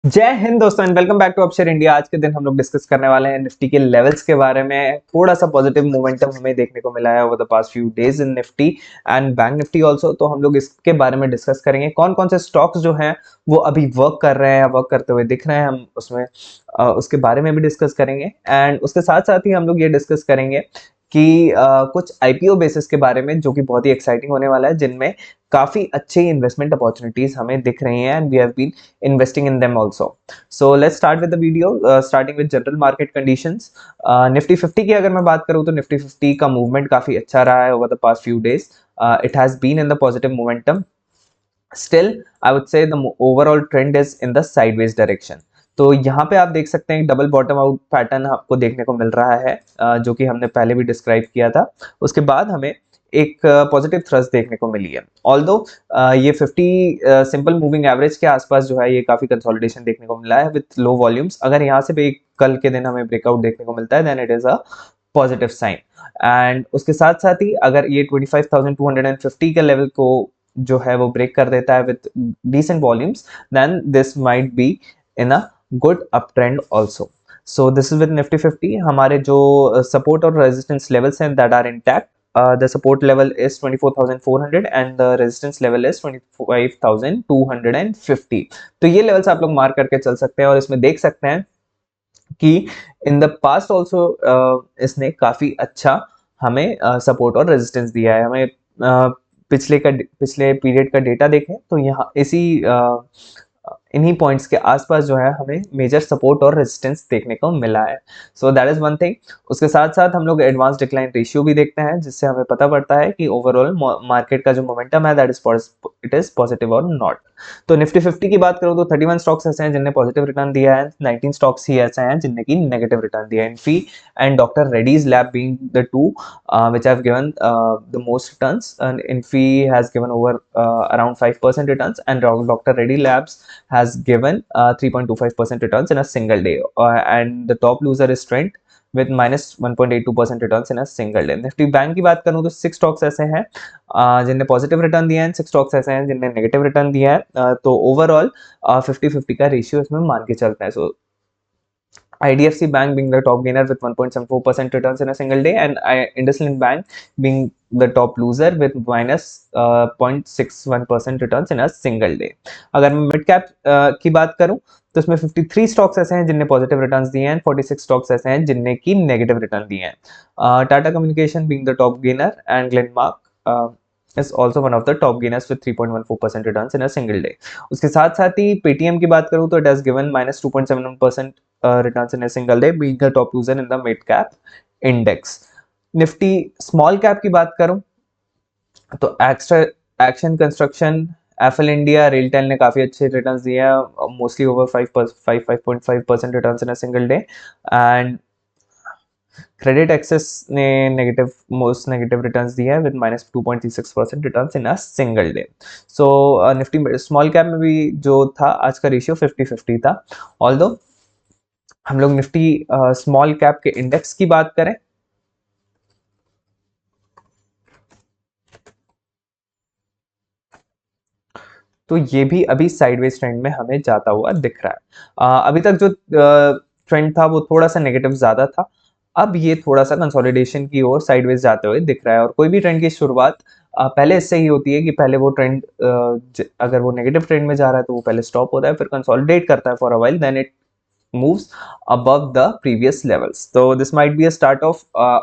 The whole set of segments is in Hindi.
जय हिंद दोस्तों and welcome back to Upshare India. आज के दिन हम लोग डिस्कस करने वाले हैं निफ्टी के लेवल्स के बारे में। थोड़ा सा पॉजिटिव मोमेंटम हमें देखने को मिला है over the past few days in Nifty and bank Nifty also. तो हम लोग इसके बारे में डिस्कस करेंगे कौन कौन से स्टॉक्स जो हैं वो अभी वर्क कर रहे हैं या वर्क करते हुए दिख रहे हैं। हम उसमें उसके बारे में भी डिस्कस करेंगे एंड उसके साथ साथ ही हम लोग ये डिस्कस करेंगे कि कुछ आईपीओ बेसिस के बारे में जो कि बहुत ही एक्साइटिंग होने वाला है, जिनमें काफी अच्छी इन्वेस्टमेंट अपॉर्चुनिटीज हमें दिख रही हैं and we have been investing in them also. So let's start with the video, starting with general market conditions. Nifty 50 की अगर मैं बात करूँ तो Nifty 50 का मूवमेंट काफी अच्छा रहा है over the past few days. It has been in the positive momentum. Still, I would say the overall trend is in the sideways direction. तो यहाँ पे आप देख सकते हैं डबल बॉटम आउट पैटर्न आपको देखने को मिल रहा है, जो कि हमने पहले भी डिस्क्राइब किया था। उसके बाद हमें एक पॉजिटिव थ्रस्ट देखने को मिली है। ऑल्दो ये 50 सिंपल मूविंग एवरेज के आसपास जो है ये काफी कंसोलिडेशन देखने को मिला है विथ लो वॉल्यूम्स। अगर यहाँ से भी कल के दिन हमें ब्रेकआउट देखने को मिलता है then it is a positive sign. And उसके साथ साथ ही अगर ये 25,250 के लेवल को जो है वो ब्रेक कर देता है with decent volumes, then this might be in a good up trend also. So this is with Nifty 50। हमारे जो सपोर्ट और रेजिस्टेंस लेवल्स हैं that are intact. The support level is 24,400 and the resistance level is 25,250. तो ये लेवल्स आप लोग मार्क करके चल सकते हैं और इसमें देख सकते हैं कि इन द पास्ट ऑल्सो इसने काफी अच्छा हमें सपोर्ट और रेजिस्टेंस दिया है। हमें पिछले पीरियड का डेटा देखें तो यहाँ इन्हीं पॉइंट्स के आसपास जो है हमें मेजर सपोर्ट और रेजिस्टेंस देखने को मिला है। So that is one thing. उसके साथ साथ हम लोग एडवांस डिक्लाइन रेशियो भी देखते हैं, जिससे हमें पता पड़ता है कि ओवरऑल मार्केट का जो मोमेंटम है दैट इट इज पॉजिटिव और नॉट। तो निफ्टी 50 की बात करूं तो 31 स्टॉक्स ऐसे हैं जिनने पॉजिटिव रिटर्न दिया है, 19 स्टॉक्स ही ऐसे हैं जिनने की नेगेटिव रिटर्न दिया है। Infy and doctor Reddy's lab being the two which have given the most returns, and Infi has given over around 5% returns, and Dr. Reddy Labs has given 3.25% returns in a single day, and the top loser is Trent with minus 1.82% returns in a single day. Nifty bank की बात करूं तो 6 स्टॉक्स ऐसे हैं जिनने पॉजिटिव रिटर्न दिया है, 6 स्टॉक्स ऐसे हैं जिनने नेगेटिव रिटर्न दिया है। तो ओवरऑल 50-50 का रेशियो इसमें मान के चलता है। सो IDFC Bank being the top gainer with 1.74% returns in a single day, and IndusInd Bank being the top loser with minus 0.61% returns in a single day. अगर मैं मिड कैप की बात करूं तो इसमें 53 स्टॉक्स ऐसे हैं जिनने पॉजिटिव रिटर्न्स दिए हैं, 46 स्टॉक्स ऐसे हैं जिनने की नेगेटिव रिटर्न दिए हैं। Tata communication being the top gainer and Glenmark is also one of the top gainers with 3.14% returns in a single day. उसके साथ साथ ही पेटीएम की बात करूं तो it has given minus 2.71% returns in a single day, being the top loser in the mid cap index. Nifty small cap की बात करूं तो extra action construction, FL India, RailTel ने काफी अच्छे रिटर्न्स दिए हैं, mostly over 5.5% returns in a single day. And credit access ने मोस्ट नेगेटिव रिटर्न्स दिए हैं with minus 2.36% returns in a single day. So Nifty small cap में भी जो था आज का रेशियो 50-50 था। ऑल्दो हम लोग निफ्टी स्मॉल कैप के इंडेक्स की बात करें तो ये भी अभी साइडवेज ट्रेंड में हमें जाता हुआ दिख रहा है। अभी तक जो ट्रेंड था वो थोड़ा सा नेगेटिव ज्यादा था, अब ये थोड़ा सा कंसोलिडेशन की ओर साइडवेज जाते हुए दिख रहा है। और कोई भी ट्रेंड की शुरुआत पहले इससे ही होती है कि पहले वो ट्रेंड अगर वो नेगेटिव ट्रेंड में जा रहा है तो वो पहले स्टॉप होता है, फिर कंसोलिडेट करता है for a while, then it moves above the previous levels. So this might be a start of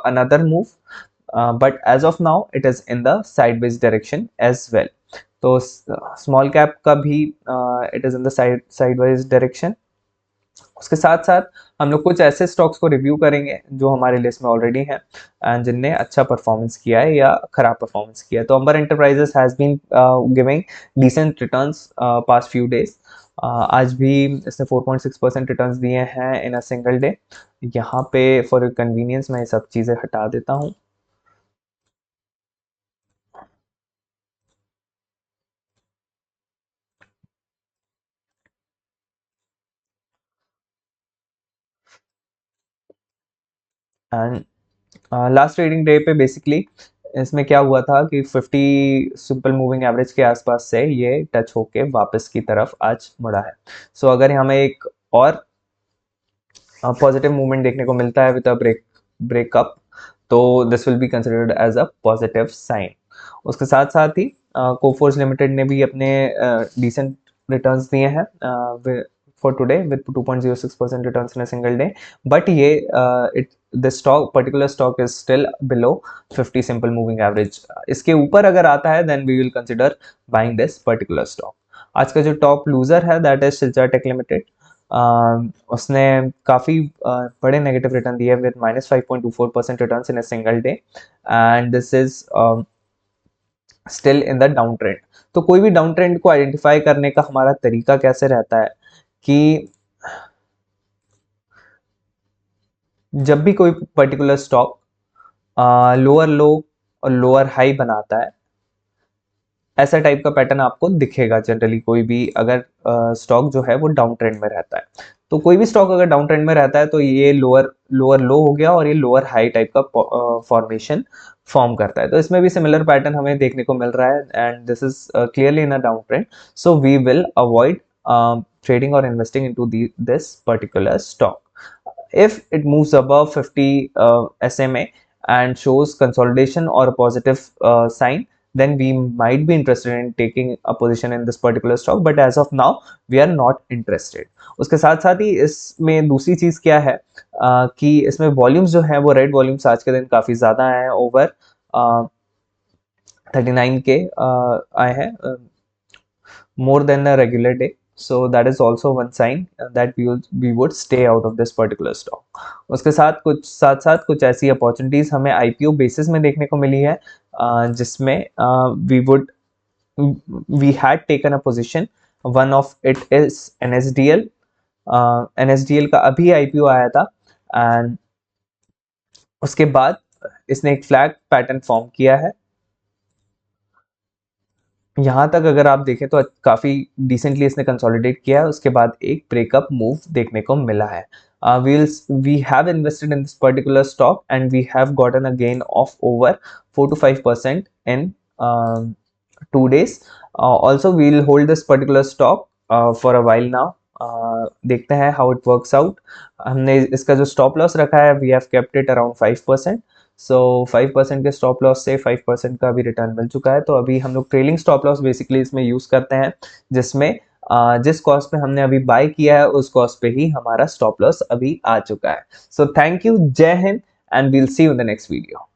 another move, but as of now it is in the sideways direction as well. तो स्मॉल कैप का भी it is in the sideways direction. उसके साथ साथ हम लोग कुछ ऐसे स्टॉक्स को रिव्यू करेंगे जो हमारे लिस्ट में ऑलरेडी हैं एंड जिनने अच्छा परफॉर्मेंस किया है या खराब परफॉर्मेंस किया है। तो Amber Enterprises has been giving decent returns past few days. आज भी इसने 4.6% रिटर्न्स दिए हैं इन अ सिंगल डे। यहाँ पे फॉर कन्वीनियंस मैं ये सब चीज़ें हटा देता हूँ। एंड लास्ट ट्रेडिंग डे पे बेसिकली इसमें क्या हुआ था कि 50 सिंपल मूविंग एवरेज के आसपास से ये टच होके वापस की तरफ आज मुड़ा है। सो अगर हमें एक और पॉजिटिव मूवमेंट देखने को मिलता है विद अ ब्रेकअप, तो this will be considered as a positive sign. उसके साथ साथ ही कोफोर्ज लिमिटेड ने भी अपने डिसेंट रिटर्न्स दिए हैं for today with 2.06% returns in a single day, but ये it the stock particular stock is still below 50 simple moving average. इसके ऊपर अगर आता है then we will consider buying this particular stock. आज का जो टॉप लूजर है that is Shilchar tech limited. उसने काफ़ी बड़े नेगेटिव रिटर्न दिए with -5.24% return in a single day, and this is still in the down trend. तो कोई भी डाउन ट्रेंड को आइडेंटिफाई करने का हमारा तरीका कैसे रहता है कि जब भी कोई पर्टिकुलर स्टॉक लोअर लो और लोअर हाई बनाता है, ऐसा टाइप का पैटर्न आपको दिखेगा जनरली कोई भी अगर स्टॉक जो है वो डाउन ट्रेंड में रहता है। तो कोई भी स्टॉक अगर डाउन ट्रेंड में रहता है तो ये लोअर लोअर लो हो गया और ये लोअर हाई टाइप का फॉर्मेशन फॉर्म करता है। तो इसमें भी सिमिलर पैटर्न हमें देखने को मिल रहा है and this is clearly in a down trend, so we will avoid trading or investing into this particular stock. If it moves above 50 SMA and shows consolidation or a positive sign, then we might be interested in taking a position in this particular stock, but as of now we are not interested. उसके साथ साथ ही इसमें दूसरी चीज़ क्या है कि इसमें वॉल्यूम्स जो है वो रेड वॉल्यूम्स आज के दिन काफ़ी ज़्यादा आए हैं, ओवर 39 के आए हैं, more than a regular day. So that is also one sign that we would stay out of this particular stock. उसके साथ साथ कुछ ऐसी अपॉर्चुनिटीज हमें IPO बेसिस में देखने को मिली है जिसमें we had taken a position. One of it is NSDL. NSDL का अभी IPO आया था एंड उसके बाद इसने एक फ्लैग पैटर्न फॉर्म किया है। यहाँ तक अगर आप देखें तो काफ़ी डिसेंटली इसने कंसोलिडेट किया है, उसके बाद एक ब्रेकअप मूव देखने को मिला है। We have invested in this particular stock and we have gotten a gain of over 4 to 5% in 2 days. Also we'll hold this particular stock for a while now. देखते हैं how it works out. हमने इसका जो स्टॉप लॉस रखा है we have kept it around 5%. सो 5% के स्टॉप लॉस से 5% का भी रिटर्न मिल चुका है। तो अभी हम लोग ट्रेलिंग स्टॉप लॉस बेसिकली इसमें यूज़ करते हैं, जिसमें जिस कॉस्ट पे हमने अभी बाय किया है उस कॉस्ट पे ही हमारा स्टॉप लॉस अभी आ चुका है। सो थैंक यू, जय हिंद, and we'll see you in the next video.